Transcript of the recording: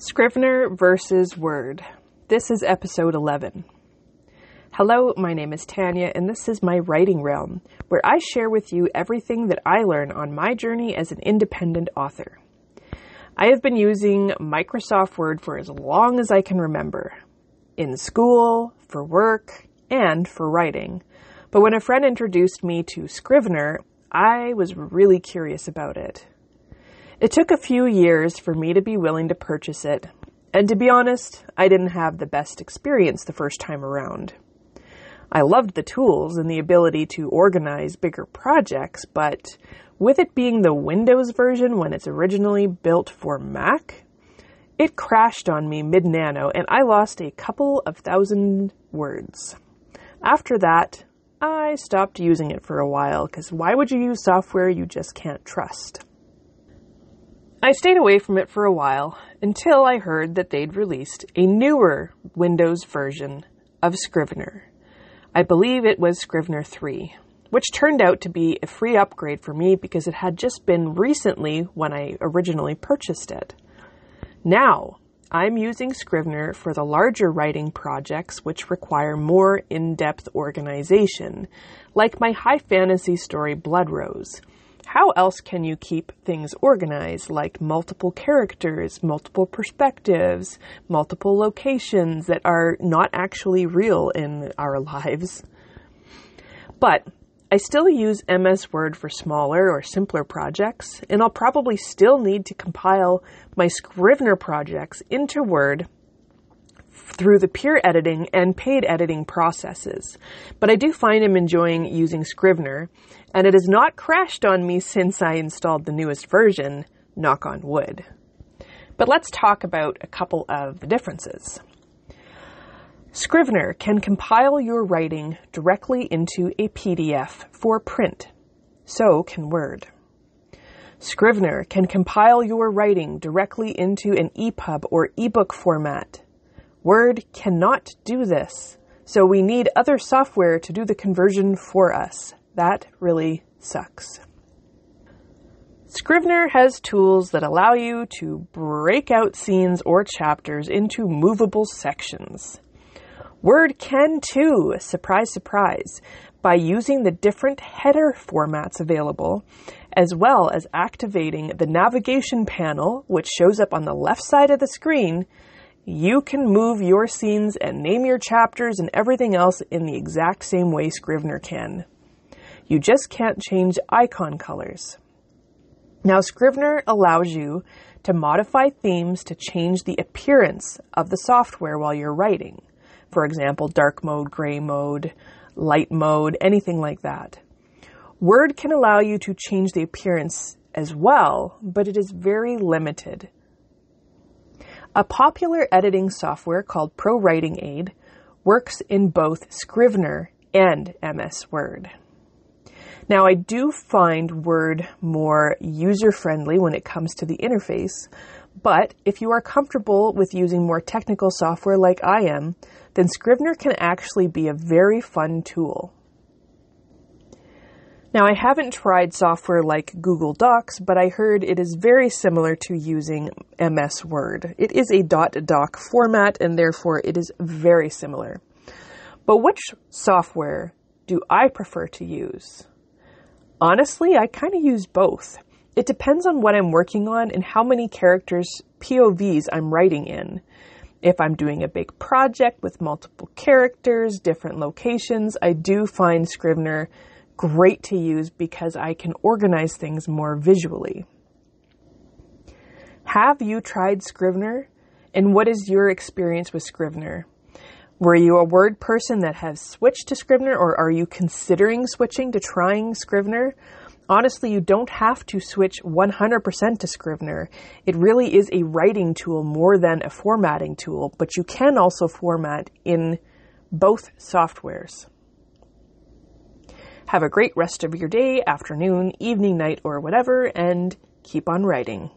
Scrivener versus Word. This is episode 11. Hello, my name is Tanya, and this is my writing realm, where I share with you everything that I learn on my journey as an independent author. I have been using Microsoft Word for as long as I can remember, in school, for work, and for writing. But when a friend introduced me to Scrivener, I was really curious about it. It took a few years for me to be willing to purchase it, and to be honest, I didn't have the best experience the first time around. I loved the tools and the ability to organize bigger projects, but with it being the Windows version when it's originally built for Mac, it crashed on me mid-nano and I lost a couple of thousand words. After that, I stopped using it for a while, because why would you use software you just can't trust? I stayed away from it for a while until I heard that they'd released a newer Windows version of Scrivener. I believe it was Scrivener 3, which turned out to be a free upgrade for me because it had just been recently when I originally purchased it. Now, I'm using Scrivener for the larger writing projects which require more in-depth organization, like my high fantasy story Blood Rose. How else can you keep things organized, like multiple characters, multiple perspectives, multiple locations that are not actually real in our lives? But I still use MS Word for smaller or simpler projects, and I'll probably still need to compile my Scrivener projects into Word through the peer editing and paid editing processes. But I do find I'm enjoying using Scrivener, and it has not crashed on me since I installed the newest version, knock on wood. But let's talk about a couple of the differences. Scrivener can compile your writing directly into a PDF for print. So can Word. Scrivener can compile your writing directly into an EPUB or ebook format. Word cannot do this, so we need other software to do the conversion for us. That really sucks. Scrivener has tools that allow you to break out scenes or chapters into movable sections. Word can too, surprise, surprise, by using the different header formats available, as well as activating the navigation panel, which shows up on the left side of the screen. You can move your scenes and name your chapters and everything else in the exact same way Scrivener can. You just can't change icon colors. Now, Scrivener allows you to modify themes to change the appearance of the software while you're writing. For example, dark mode, gray mode, light mode, anything like that. Word can allow you to change the appearance as well, but it is very limited. A popular editing software called Pro Writing Aid works in both Scrivener and MS Word. Now, I do find Word more user-friendly when it comes to the interface, but if you are comfortable with using more technical software like I am, then Scrivener can actually be a very fun tool. Now, I haven't tried software like Google Docs, but I heard it is very similar to using MS Word. It is a .doc format, and therefore it is very similar. But which software do I prefer to use? Honestly, I kind of use both. It depends on what I'm working on and how many characters, POVs, I'm writing in. If I'm doing a big project with multiple characters, different locations, I do find Scrivener great to use because I can organize things more visually. Have you tried Scrivener? And what is your experience with Scrivener? Were you a Word person that has switched to Scrivener, or are you considering switching to trying Scrivener? Honestly, you don't have to switch 100% to Scrivener. It really is a writing tool more than a formatting tool, but you can also format in both softwares. Have a great rest of your day, afternoon, evening, night, or whatever, and keep on writing.